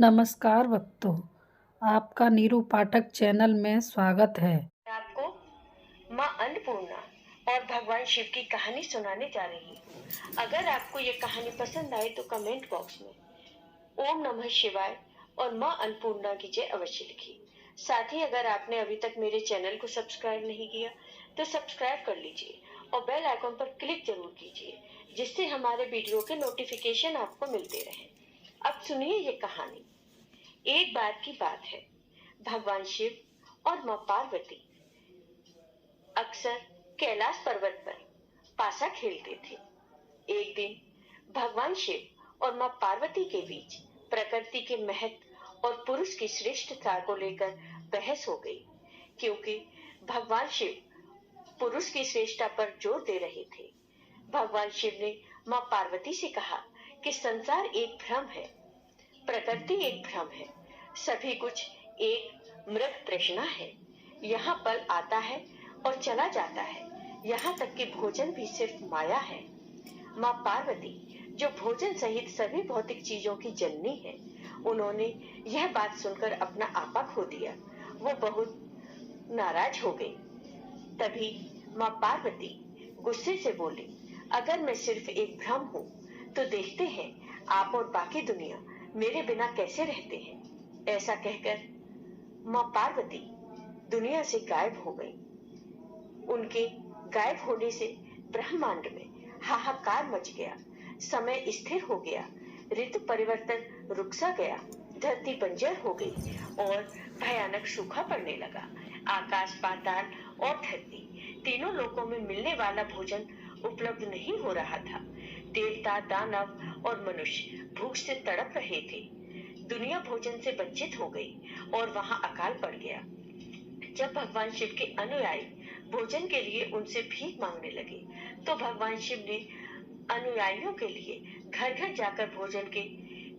नमस्कार भक्तों, आपका नीरू पाठक चैनल में स्वागत है। आपको माँ अन्नपूर्णा और भगवान शिव की कहानी सुनाने जा रही हूँ। अगर आपको ये कहानी पसंद आए तो कमेंट बॉक्स में ओम नमः शिवाय और माँ अन्नपूर्णा की जय अवश्य लिखिए। साथ ही अगर आपने अभी तक मेरे चैनल को सब्सक्राइब नहीं किया तो सब्सक्राइब कर लीजिए और बेल आइकन पर क्लिक जरूर कीजिए, जिससे हमारे वीडियो के नोटिफिकेशन आपको मिलते रहे। अब सुनिए ये कहानी। एक बार की बात है, भगवान शिव और माँ पार्वती अक्सर कैलाश पर्वत पर पासा खेलते थे। एक दिन भगवान शिव और माँ पार्वती के बीच प्रकृति के महत्व और पुरुष की श्रेष्ठता को लेकर बहस हो गई, क्योंकि भगवान शिव पुरुष की श्रेष्ठता पर जोर दे रहे थे। भगवान शिव ने माँ पार्वती से कहा कि संसार एक भ्रम है, प्रकृति एक भ्रम है, सभी कुछ एक मृग तृष्णा है। यहाँ पल आता है और चला जाता है, यहाँ तक कि भोजन भी सिर्फ माया है। माँ पार्वती, जो भोजन सहित सभी भौतिक चीजों की जननी है, उन्होंने यह बात सुनकर अपना आपा खो दिया। वो बहुत नाराज हो गई। तभी माँ पार्वती गुस्से से बोली, अगर मैं सिर्फ एक भ्रम हूँ तो देखते हैं आप और बाकी दुनिया मेरे बिना कैसे रहते हैं। ऐसा कहकर माँ पार्वती दुनिया से गायब हो गई। उनके गायब होने से ब्रह्मांड में हाहाकार मच गया। समय स्थिर हो गया, ऋतु परिवर्तन रुक सा गया, धरती बंजर हो गई और भयानक सूखा पड़ने लगा। आकाश, पाताल और धरती तीनों लोकों में मिलने वाला भोजन उपलब्ध नहीं हो रहा था। देवता, दानव और मनुष्य भूख से तड़प रहे थे। दुनिया भोजन से वंचित हो गई और वहां अकाल पड़ गया। जब भगवान शिव के अनुयायी भोजन के लिए उनसे भीख मांगने लगे, तो भगवान शिव ने अनुयायियों के लिए घर घर जाकर भोजन के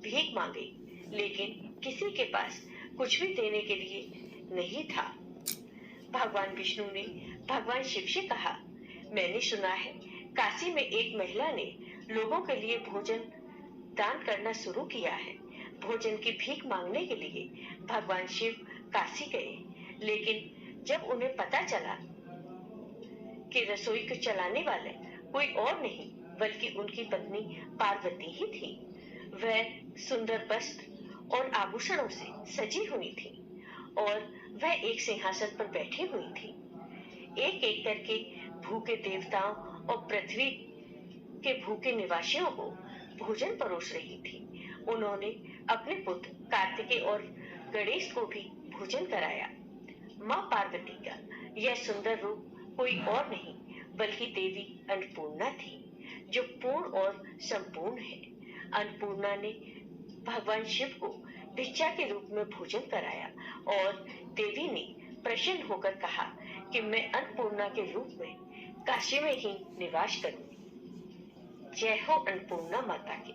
भीख मांगी, लेकिन किसी के पास कुछ भी देने के लिए नहीं था। भगवान विष्णु ने भगवान शिव से कहा, मैंने सुना है काशी में एक महिला ने लोगों के लिए भोजन दान करना शुरू किया है। भोजन की भीख मांगने के लिए भगवान शिव काशी गए, लेकिन जब उन्हें पता चला कि रसोई को चलाने वाले कोई और नहीं बल्कि उनकी पत्नी पार्वती ही थी। वह सुंदर वस्त्र और आभूषणों से सजी हुई थी और वह एक सिंहासन पर बैठी हुई थी। एक एक करके भूखे देवताओं और पृथ्वी के भूखे निवासियों को भोजन परोस रही थी। उन्होंने अपने पुत्र कार्तिकेय और गणेश को भी भोजन कराया। माँ पार्वती का यह सुंदर रूप कोई और नहीं बल्कि देवी अन्नपूर्णा थी, जो पूर्ण और संपूर्ण है। अन्नपूर्णा ने भगवान शिव को भिक्षा के रूप में भोजन कराया और देवी ने प्रसन्न होकर कहा कि मैं अन्नपूर्णा के रूप में काशी में ही निवास करूंगी। जय हो अन्नपूर्णा माता की।